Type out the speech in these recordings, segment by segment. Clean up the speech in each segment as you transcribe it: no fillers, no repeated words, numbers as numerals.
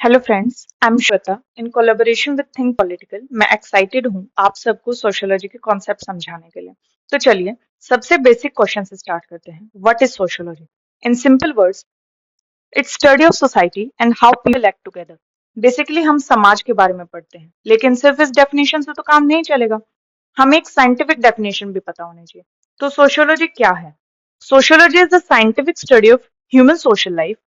Hello friends, I am Shweta in collaboration with think political. मैं excited हूँ आप सबको सोशियोलॉजी के कॉन्सेप्ट समझाने के लिए। तो चलिए सबसे बेसिक क्वेश्चन से स्टार्ट करते हैं। What is sociology? In simple words, it's study of society and how people act together. Basically हम समाज के बारे में पढ़ते हैं, लेकिन सिर्फ इस डेफिनेशन से तो काम नहीं चलेगा, हमें एक साइंटिफिक डेफिनेशन भी पता होनी चाहिए। तो सोशियोलॉजी क्या है? Sociology is the scientific study of human social life,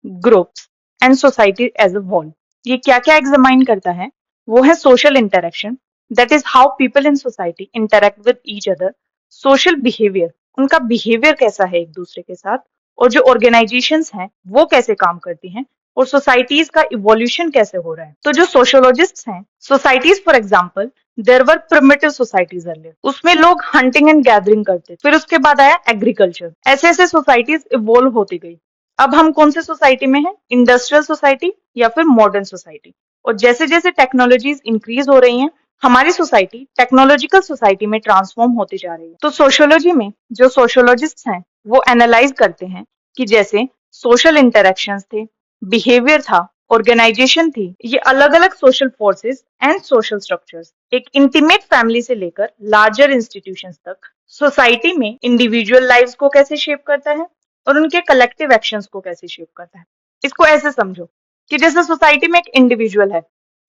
groups and society as a whole. ये क्या क्या एग्जामाइन करता है? वो है social interaction, that is how people in society interact with each other. Social behaviour, उनका बिहेवियर कैसा है एक दूसरे के साथ। और जो ऑर्गेनाइजेशंस हैं वो कैसे काम करती हैं, और सोसाइटीज का इवोल्यूशन कैसे हो रहा है। तो जो सोशियोलॉजिस्ट्स हैं, societies for example, there were primitive societies earlier, उसमें लोग हंटिंग एंड गैदरिंग करते, फिर उसके बाद आया एग्रीकल्चर। ऐसे ऐसे सोसाइटीज इवोल्व होती गई। अब हम कौन से सोसाइटी में हैं? इंडस्ट्रियल सोसाइटी या फिर मॉडर्न सोसाइटी। और जैसे जैसे टेक्नोलॉजीज इंक्रीज हो रही हैं, हमारी सोसाइटी टेक्नोलॉजिकल सोसाइटी में ट्रांसफॉर्म होती जा रही है। तो सोशियोलॉजी में जो सोशियोलॉजिस्ट हैं वो एनालाइज करते हैं कि जैसे सोशल इंटरेक्शंस थे, बिहेवियर था, ऑर्गेनाइजेशन थी, ये अलग अलग social forces and social structures, एक इंटीमेट फैमिली से लेकर लार्जर इंस्टीट्यूशंस तक सोसाइटी में इंडिविजुअल लाइव्स को कैसे शेप करता है और उनके कलेक्टिव एक्शंस को कैसे शेप करता है। इसको ऐसे समझो कि जैसे सोसाइटी में एक इंडिविजुअल है,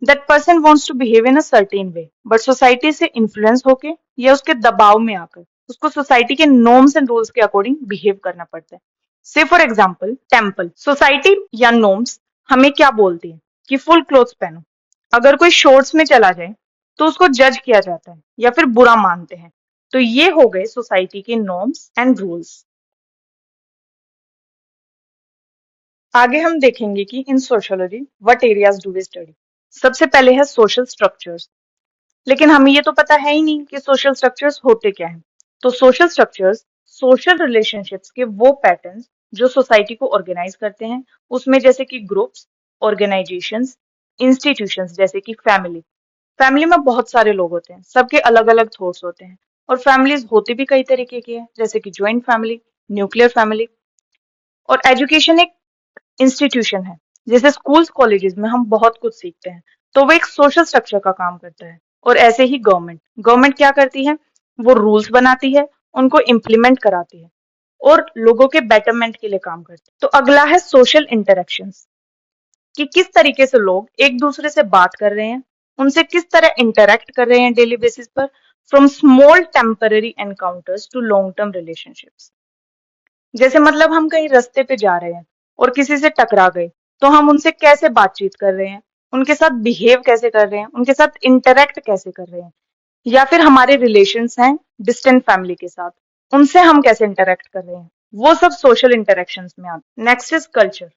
that person wants to behave in a certain way, but society से इन्फ्लुएंस होके या उसके दबाव में आकर उसको सोसाइटी के नॉर्म्स एंड रूल्स के अकॉर्डिंग बिहेव करना पड़ता है। Say for example temple, society या नॉर्म्स हमें क्या बोलती है कि फुल क्लोथ्स पहनो। अगर कोई शॉर्ट्स में चला जाए तो उसको जज किया जाता है या फिर बुरा मानते हैं। तो ये हो गए सोसाइटी के नॉर्म्स एंड रूल्स। आगे हम देखेंगे कि in sociology what areas do we study. सबसे पहले है सोशल स्ट्रक्चर्स। लेकिन हमें ये तो पता है ही नहीं कि सोशल स्ट्रक्चर्स होते क्या हैं। तो सोशल स्ट्रक्चर्स सोशल रिलेशनशिप्स के वो पैटर्न्स जो सोसाइटी को ऑर्गेनाइज करते हैं, उसमें जैसे कि ग्रुप्स, ऑर्गेनाइजेशंस, इंस्टीट्यूशंस, जैसे कि फैमिली। फैमिली में बहुत सारे लोग होते हैं, सबके अलग अलग थॉट्स होते हैं। और फैमिलीज होती भी कई तरीके की है, जैसे कि ज्वाइंट फैमिली, न्यूक्लियर फैमिली। और एजुकेशन एक इंस्टीट्यूशन है, जैसे स्कूल्स कॉलेजेस में हम बहुत कुछ सीखते हैं, तो वो एक सोशल स्ट्रक्चर का काम करता है। और ऐसे ही गवर्नमेंट गवर्नमेंट क्या करती है? वो रूल्स बनाती है, उनको इम्प्लीमेंट कराती है और लोगों के बेटरमेंट के लिए काम करती है। तो अगला है सोशल इंटरेक्शंस, कि किस तरीके से लोग एक दूसरे से बात कर रहे हैं, उनसे किस तरह इंटरेक्ट कर रहे हैं डेली बेसिस पर, from small temporary encounters to long term relationships. जैसे मतलब हम कहीं रास्ते पे जा रहे हैं और किसी से टकरा गए, तो हम उनसे कैसे बातचीत कर रहे हैं, उनके साथ बिहेव कैसे कर रहे हैं, उनके साथ इंटरेक्ट कैसे कर रहे हैं। या फिर हमारे रिलेशंस हैं डिस्टेंट फैमिली के साथ, उनसे हम कैसे इंटरेक्ट कर रहे हैं, वो सब सोशल इंटरेक्शंस में आते हैं। Next is culture.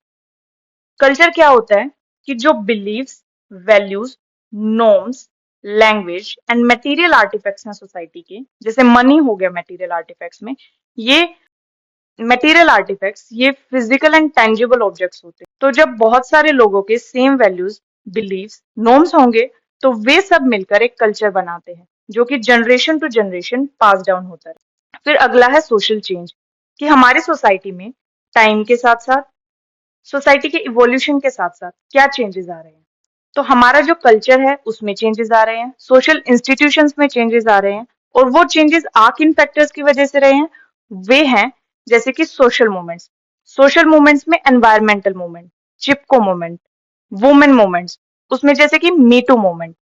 कल्चर क्या होता है? कि जो beliefs, values, norms, language and material artifacts हैं सोसाइटी के, जैसे मनी हो गया मटेरियल आर्टिफैक्ट्स में, ये मटेरियल आर्टिफैक्ट्स ये फिजिकल एंड टेंजिबल ऑब्जेक्ट्स होते हैं। तो जब बहुत सारे लोगों के सेम वैल्यूज, बिलीव्स, नॉर्म्स होंगे, तो वे सब मिलकर एक कल्चर बनाते हैं जो कि generation to generation pass down होता है। फिर अगला है सोशल चेंज, कि हमारी सोसाइटी में टाइम के साथ साथ, सोसाइटी के इवोल्यूशन के साथ साथ क्या चेंजेस आ रहे हैं। तो हमारा जो कल्चर है उसमें चेंजेस आ रहे हैं, सोशल इंस्टीट्यूशंस में चेंजेस आ रहे हैं। और वो चेंजेस आ किन फैक्टर्स की वजह से रहे हैं? वे हैं जैसे कि सोशल मूवमेंट्स। सोशल मूवमेंट्स में एनवायरमेंटल मूवमेंट, चिपको मूवमेंट, वुमेन मूवमेंट्स, उसमें जैसे कि मीटू मूवमेंट।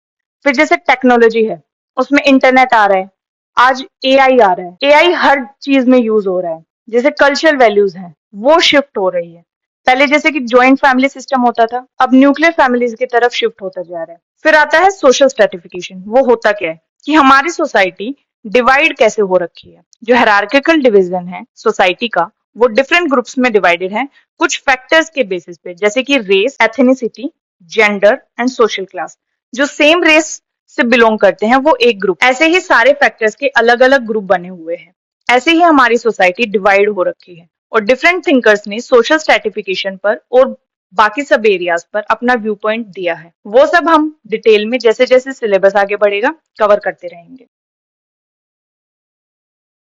फिर जैसे टेक्नोलॉजी है, उसमें इंटरनेट आ रहा है, आज एआई आ रहा है, एआई हर चीज में यूज हो रहा है। जैसे कल्चरल वैल्यूज हैं वो शिफ्ट हो रही है। पहले जैसे कि जॉइंट फैमिली सिस्टम होता था, अब न्यूक्लियर फैमिलीज की तरफ शिफ्ट होता जा रहा है। फिर आता है सोशल स्ट्रेटिफिकेशन। वो होता क्या है? कि हमारी सोसाइटी डिवाइड कैसे हो रखी है। जो हायरार्किकल डिवीजन है सोसाइटी का, वो डिफरेंट ग्रुप्स में डिवाइडेड है कुछ फैक्टर्स के बेसिस पे, जैसे कि race, ethnicity, gender and social class. जो सेम रेस से बिलोंग करते हैं वो एक ग्रुप, ऐसे ही सारे फैक्टर्स के अलग अलग ग्रुप बने हुए हैं। ऐसे ही हमारी सोसाइटी डिवाइड हो रखी है और डिफरेंट थिंकर्स ने सोशल स्ट्रेटिफिकेशन पर और बाकी सब एरियाज पर अपना व्यू पॉइंट दिया है। वो सब हम डिटेल में जैसे जैसे सिलेबस आगे बढ़ेगा कवर करते रहेंगे।